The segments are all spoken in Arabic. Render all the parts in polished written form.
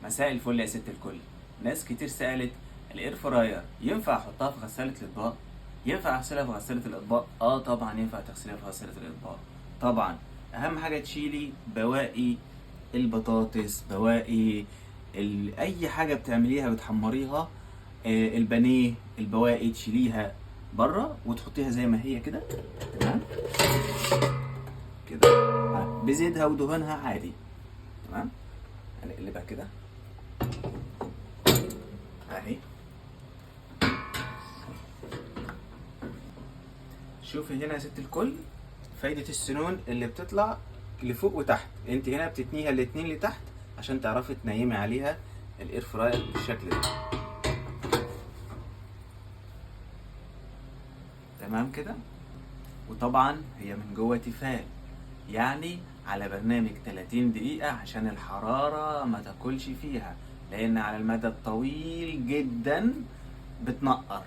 مساء الفل يا ست الكل. ناس كتير سألت الاير فراير ينفع احطها في غسالة الاطباق؟ ينفع اغسلها في غسالة الاطباق؟ طبعا ينفع تغسلها في غسالة الاطباق. طبعا اهم حاجة تشيلي بواقي البطاطس، بواقي اي حاجة بتعمليها بتحمريها، البانيه، البواقي تشيليها بره وتحطيها زي ما هي كده. تمام كده، بزيتها ودهونها عادي. تمام، هنقلبها كده اهي. شوفي هنا يا ست الكل فايدة السنون اللي بتطلع لفوق وتحت. انت هنا بتتنيها الاتنين لتحت عشان تعرفي تنيمي عليها الاير فراير بالشكل ده. تمام كده. وطبعا هي من جوه تيفال، يعني على برنامج 30 دقيقة عشان الحرارة ما تاكلش فيها، لان على المدى الطويل جدا بتنقر.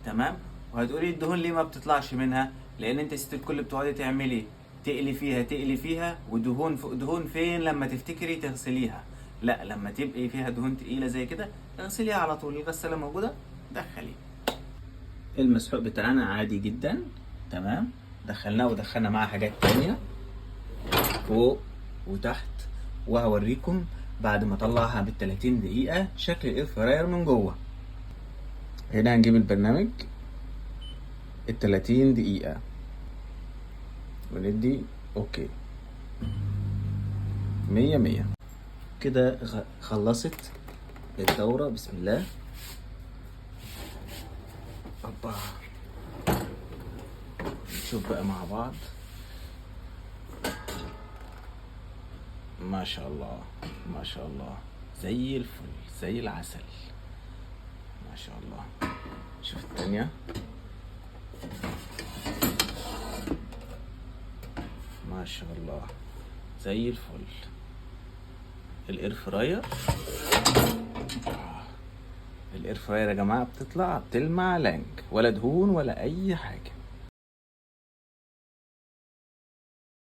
تمام. وهتقولي الدهون ليه ما بتطلعش منها؟ لان انت ست الكل بتقعدي تعملي تقلي فيها ودهون فوق دهون. فين لما تفتكري تغسليها؟ لا، لما تبقي فيها دهون تقيله زي كده اغسليها على طول. الغساله موجوده، دخلي. المسحوق بتاعنا عادي جدا. تمام، دخلناه ودخلنا معاه حاجات تانية فوق وتحت، وهوريكم بعد ما اطلعها بال30 دقيقه شكل الاير فراير من جوه. هنا هنجيب البرنامج ال30 دقيقة وندي اوكي. 100 كده. خلصت الدورة. بسم الله. اوبا، نشوف بقى مع بعض. ما شاء الله ما شاء الله، زي الفل زي العسل. ما شاء الله. شوف التانية. ما شاء الله زي الفل. الاير فراير، الاير فراير يا جماعه بتطلع بتلمع لانج، ولا دهون ولا اي حاجه.